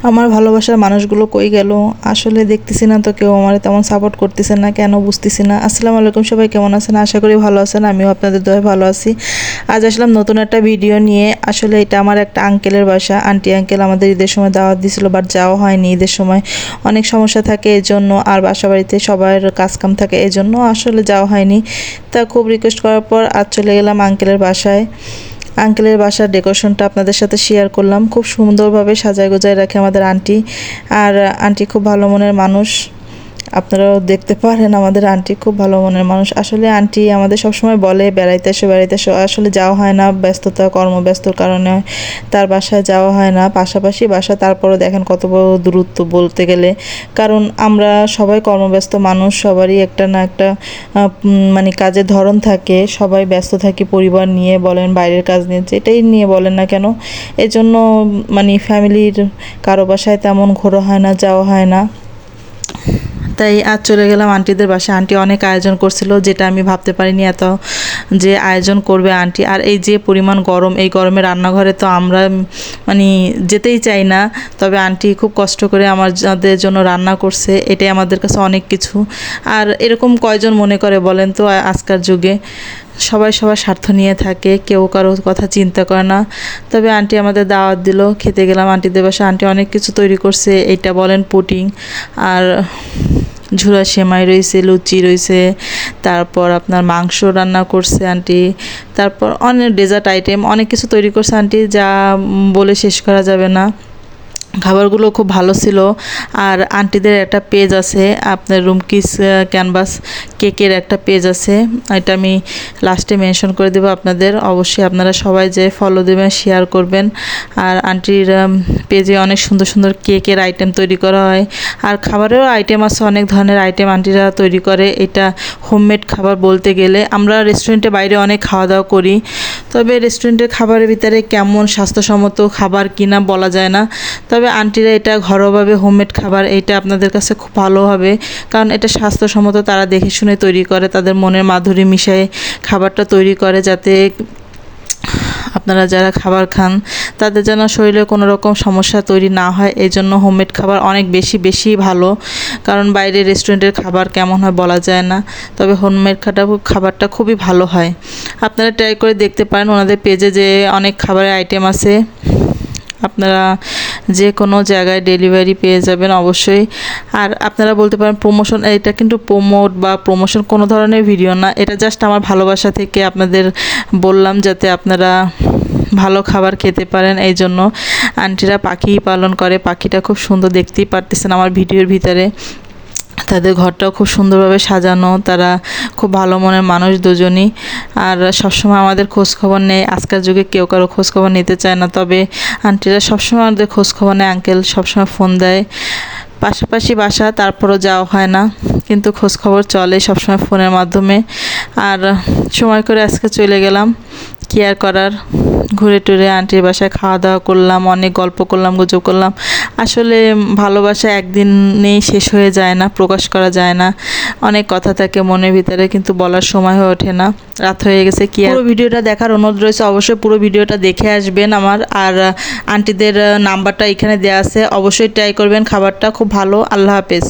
আমার ভালোবাসার মানুষগুলো কই গেল? আসলে দেখতেছি না তো, কেউ আমার তেমন সাপোর্ট করতেছে না, কেন বুঝতেছি না। আসসালামু আলাইকুম, সবাই কেমন আছেন? আশা করি ভালো আছেন, আমিও আপনাদের দয়ায় ভালো আছি। আজ আসলাম নতুন একটা ভিডিও নিয়ে। আসলে এটা আমার একটা আঙ্কেলের বাসা। আন্টি আঙ্কেল আমাদের ঈদের সময় দাওয়াত দিছিল, বাট যাওয়া হয়নি। ঈদের সময় অনেক সমস্যা থাকে এজন্য, আর বাসা বাড়িতে সবার কাজকাম থাকে এজন্য আসলে যাওয়া হয়নি। তা খুব রিকোয়েস্ট করার পর আজ চলে গেলাম আঙ্কেলের বাসায়। আঙ্কেলের বাসার ডেকোরেশনটা আপনাদের সাথে শেয়ার করলাম। খুব সুন্দরভাবে সাজায় গোজায় রাখে আমাদের আন্টি। আর আন্টি খুব ভালো মনের মানুষ, আপনারাও দেখতে পারেন। আমাদের আন্টি খুব ভালো মনের মানুষ। আসলে আন্টি আমাদের সবসময় বলে বেড়াইতে এসো বেড়াইতে এসো, আসলে যাওয়া হয় না, ব্যস্ততা কর্মব্যস্তর কারণে তার বাসায় যাওয়া হয় না। পাশাপাশি বাসা, তারপরও দেখেন কত বড় দূরত্ব বলতে গেলে, কারণ আমরা সবাই কর্মব্যস্ত মানুষ, সবারই একটা না একটা মানে কাজের ধরন থাকে, সবাই ব্যস্ত থাকি পরিবার নিয়ে বলেন, বাইরের কাজ নিয়ে, যেটাই নিয়ে বলেন না কেন। এজন্য মানে ফ্যামিলির কারো বাসায় তেমন ঘোরা হয় না, যাওয়া হয় না। তাই আজ চলে গেলাম আন্টিদের বাসায়। আন্টি অনেক আয়োজন করছিল, যেটা আমি ভাবতে পারিনি এত যে আয়োজন করবে আন্টি। আর এই যে পরিমাণ গরম, এই গরমে রান্নাঘরে তো আমরা মানে যেতেই চাই না, তবে আন্টি খুব কষ্ট করে আমাদের জন্য রান্না করছে, এটাই আমাদের কাছে অনেক কিছু। আর এরকম কয়জন মনে করে বলেন তো? আজকার যুগে সবাই সবার স্বার্থ নিয়ে থাকে, কেউ কারো কথা চিন্তা করে না। তবে আন্টি আমাদের দাওয়াত দিল, খেতে গেলাম আন্টিদের বাসায়। আন্টি অনেক কিছু তৈরি করছে, এইটা বলেন পুডিং, আর ঝুরা সেমাই রয়েছে, লুচি রয়েছে, তারপর আপনার মাংস রান্না করছে আন্টি, তারপর অনেক ডেজার্ট আইটেম, অনেক কিছু তৈরি করছে আন্টি, যা বলে শেষ করা যাবে না। খাবারগুলো খুব ভালো ছিল। আর আন্টিদের একটা পেজ আছে, আপনার রুমকিস ক্যানভাস কেকের একটা পেজ আছে, এটা আমি লাস্টে মেনশন করে দেবো আপনাদের। অবশ্যই আপনারা সবাই যে ফলো দেবেন, শেয়ার করবেন। আর আন্টির পেজে অনেক সুন্দর সুন্দর কেকের আইটেম তৈরি করা হয়, আর খাবারেরও আইটেম আছে, অনেক ধরনের আইটেম আন্টিরা তৈরি করে। এটা হোমমেড খাবার বলতে গেলে। আমরা রেস্টুরেন্টে বাইরে অনেক খাওয়া দাওয়া করি, তবে রেস্টুরেন্টের খাবারের ভিতরে কেমন স্বাস্থ্যসম্মত খাবার কিনা বলা যায় না। তবে আন্টিরা এটা ঘরোয়াভাবে হোমমেড খাবার, এটা আপনাদের কাছে খুব ভালো হবে, কারণ এটা স্বাস্থ্যসম্মত, তারা দেখে শুনে তৈরি করে, তাদের মনের মাধুরী মিশিয়ে খাবারটা তৈরি করে, যাতে আপনারা যারা খাবার খান তাদের যেন শরীরে কোনো রকম সমস্যা তৈরি না হয়। এই জন্য হোমমেড খাবার অনেক বেশি ভালো, কারণ বাইরে রেস্টুরেন্টের খাবার কেমন হয় বলা যায় না। তবে হোমমেড খাবারটা খুবই ভালো হয়, আপনারা ট্রাই করে দেখতে পারেন। ওনাদের পেজে যে অনেক খাবারের আইটেম আছে, আপনারা যে কোনো জায়গায় ডেলিভারি পেয়ে যাবেন অবশ্যই। আর আপনারা বলতে পারেন প্রমোশন, এটা কিন্তু প্রমোট বা প্রমোশন কোনো ধরনের ভিডিও না, এটা জাস্ট আমার ভালোবাসা থেকে আপনাদের বললাম, যাতে আপনারা ভালো খাবার খেতে পারেন। এই জন্য আন্টিরা পাখি পালন করে, পাখিটা খুব সুন্দর, দেখতেই পারতেছেন আমার ভিডিওর ভিতরে। তাদের ঘরটাও খুব সুন্দরভাবে সাজানো, তারা খুব ভালো মনের মানুষ দুজনই। আর সবসময় আমাদের খোঁজখবর নেয়, আজকের যুগে কেউ কারো খোঁজখবর নিতে চায় না, তবে আন্টিরা সবসময় আমাদের খোঁজখবর নেয়। আঙ্কেল সবসময় ফোন দেয়, পাশাপাশি বাসা, তারপরও যাওয়া হয় না, কিন্তু খোঁজখবর চলে সবসময় ফোনের মাধ্যমে। আর সময় করে আজকে চলে গেলাম, কি আর করার। ঘুরে টুরে আন্টির বাসায় খাওয়া দাওয়া করলাম, অনেক গল্প করলাম, গুজব করলাম। আসলে ভালোবাসা একদিনেই শেষ হয়ে যায় না, প্রকাশ করা যায় না, অনেক কথা থাকে মনের ভিতরে, কিন্তু বলার সময় হয়ে ওঠে না। রাত হয়ে গেছে, কি আর। পুরো ভিডিওটা দেখার অনুরোধ রয়েছে, অবশ্যই পুরো ভিডিওটা দেখে আসবেন আমার। আর আন্টিদের নাম্বারটা এখানে দেওয়া আছে, অবশ্যই ট্রাই করবেন, খাবারটা খুব ভালো। আল্লাহ হাফেজ।